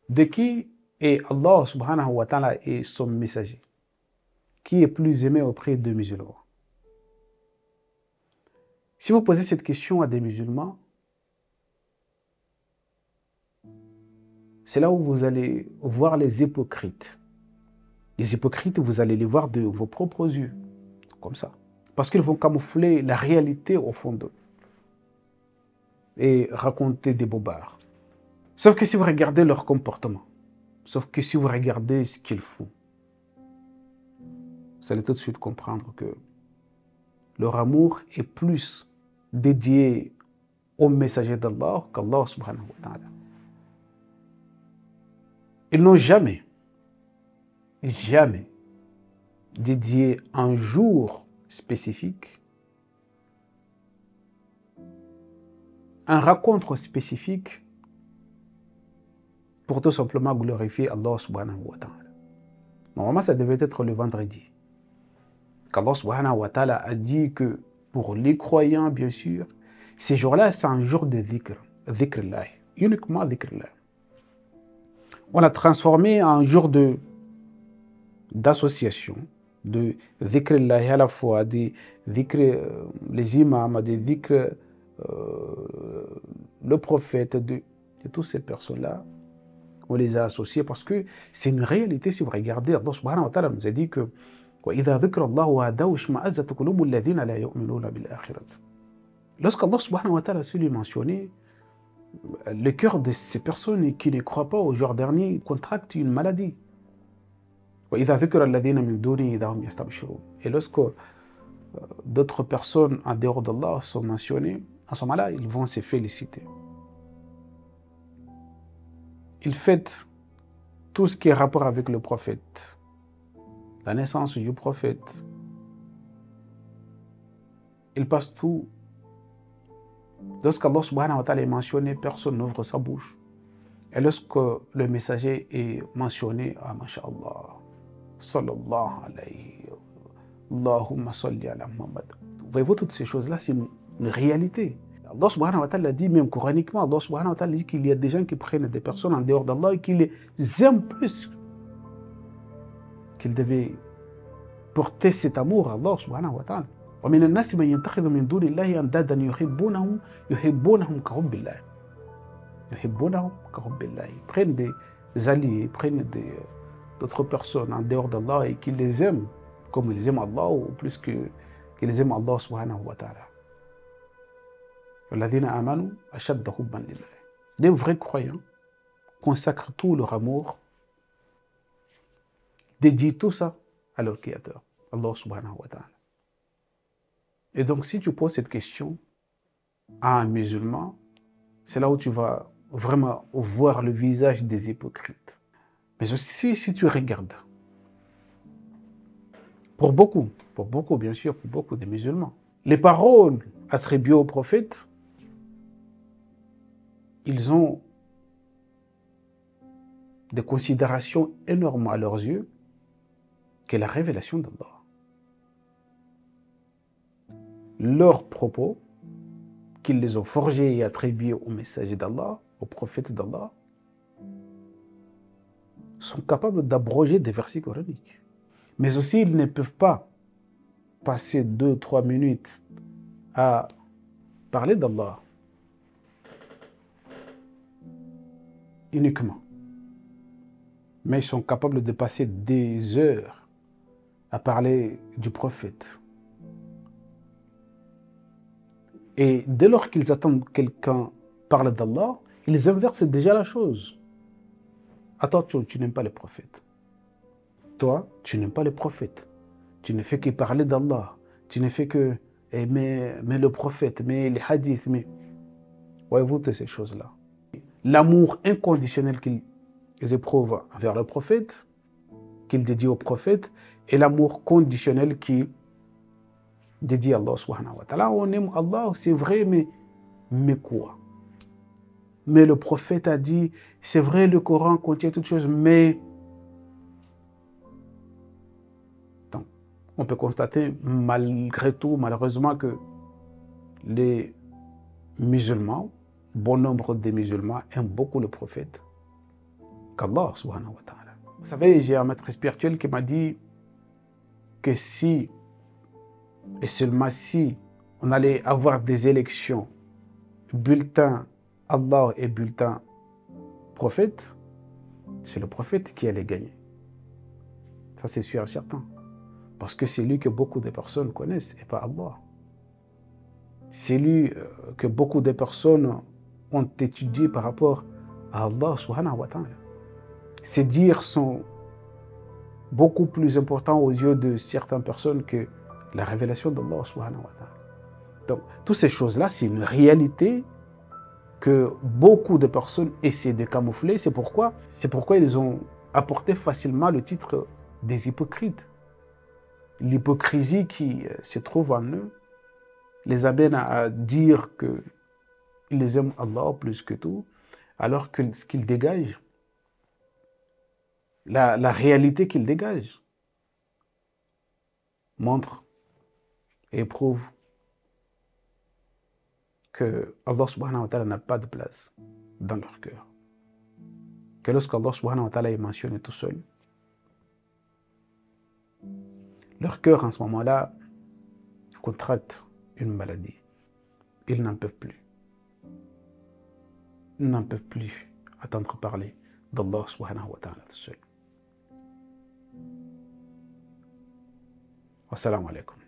de qui est Allah subhanahu wa ta'ala et son messager? Qui est plus aimé auprès des musulmans? Si vous posez cette question à des musulmans, c'est là où vous allez voir les hypocrites. Les hypocrites, vous allez les voir de vos propres yeux, comme ça. Parce qu'ils vont camoufler la réalité au fond d'eux et raconter des bobards. Sauf que si vous regardez leur comportement, sauf que si vous regardez ce qu'ils font, vous allez tout de suite comprendre que leur amour est plus dédié au messager d'Allah qu'Allah subhanahu wa ta'ala. Ils n'ont jamais dédié un jour spécifique, un rencontre spécifique pour tout simplement glorifier Allah subhanahu wa ta'ala. Normalement, ça devait être le vendredi. Qu'Allah subhanahu wa ta'ala a dit que pour les croyants, bien sûr, ces jours-là, c'est un jour de dhikr, uniquement dhikrullah. On l'a transformé en un jour d'association, de dhikrullah à la fois, des dhikr, les imams, des dhikr, le prophète, de toutes ces personnes-là, on les a associés parce que c'est une réalité. Si vous regardez, Allah subhanahu wa ta'ala nous a dit que lorsqu'Allah subhanahu wa ta'ala a su lui mentionner, le cœur de ces personnes qui ne croient pas au jour dernier contractent une maladie. Et lorsque d'autres personnes en dehors d'Allah sont mentionnées, à ce moment-là, ils vont se féliciter. Ils fêtent tout ce qui est rapport avec le prophète, la naissance du prophète. Ils passent tout. Lorsqu'Allah subhanahu wa ta'ala est mentionné, personne n'ouvre sa bouche. Et lorsque le messager est mentionné, ah, masha'Allah, sallallahu alayhi, Allahumma salli ala Muhammad. Voyez-vous, toutes ces choses-là, c'est une réalité. Allah subhanahu wa ta'ala dit même coraniquement, Allah subhanahu wa ta'ala dit qu'il y a des gens qui prennent des personnes en dehors d'Allah et qui les aiment plus, qu'ils devaient porter cet amour à Allah subhanahu wa ta'ala. ومن الناس من يتخذ من دون الله أندادا يحبونهم كحب الله. يحبونهم كحب الله. Ils prennent des alliés, ils prennent d'autres personnes en dehors d'Allah et qui les aiment comme ils aiment Allah ou plus qu'ils les aiment Allah subhanahu wa ta'ala. Les vrais croyants consacrent tout leur amour, dédient tout ça à leur Créateur, Allah subhanahu wa ta'ala. Et donc, si tu poses cette question à un musulman, c'est là où tu vas vraiment voir le visage des hypocrites. Mais aussi, si tu regardes, pour beaucoup, bien sûr, pour beaucoup de musulmans, les paroles attribuées au prophète, ils ont des considérations énormes à leurs yeux que la révélation d'Allah. Leurs propos, qu'ils les ont forgés et attribués au messager d'Allah, au prophète d'Allah, sont capables d'abroger des versets coraniques. Mais aussi, ils ne peuvent pas passer 2-3 minutes à parler d'Allah uniquement. Mais ils sont capables de passer des heures à parler du prophète. Et dès lors qu'ils attendent que quelqu'un parle d'Allah, ils inversent déjà la chose. Attends, tu n'aimes pas les prophètes. Toi, tu n'aimes pas les prophètes. Tu ne fais que parler d'Allah. Tu ne fais que mais le prophète, mais les hadiths, mais... Voyez-vous toutes ces choses-là. L'amour inconditionnel qu'ils éprouvent envers le prophète, qu'ils dédient au prophète, et l'amour conditionnel qu'ils dédient à Allah subhanahu wa ta'ala. On aime Allah, c'est vrai, mais quoi? Mais le prophète a dit, c'est vrai, le Coran contient toutes choses, mais... Donc, on peut constater malgré tout, malheureusement, que les musulmans, bon nombre des musulmans aiment beaucoup le prophète. qu'Allah subhanahu wa ta'ala. Vous savez, j'ai un maître spirituel qui m'a dit que si, et seulement si, on allait avoir des élections, bulletin Allah et bulletin prophète, c'est le prophète qui allait gagner. Ça, c'est sûr et certain. Parce que c'est lui que beaucoup de personnes connaissent et pas Allah. C'est lui que beaucoup de personnes ont étudié par rapport à Allah subhanahu wa ta'ala. Ces dires sont beaucoup plus importants aux yeux de certaines personnes que la révélation d'Allah subhanahu wa ta'ala. Donc, toutes ces choses-là, c'est une réalité que beaucoup de personnes essaient de camoufler. C'est pourquoi ils ont apporté facilement le titre des hypocrites. L'hypocrisie qui se trouve en eux les amène à dire qu'ils aiment Allah plus que tout, alors que ce qu'ils dégagent, la réalité qu'ils dégagent, montre et prouve que Allah subhanahu wa ta'ala n'a pas de place dans leur cœur. Que lorsque Allah subhanahu wa ta'ala est mentionné tout seul, leur cœur en ce moment-là contracte une maladie. Ils n'en peuvent plus. Ils n'en peuvent plus attendre parler d'Allah subhanahu wa ta'ala tout seul. Wassalamu alaikum.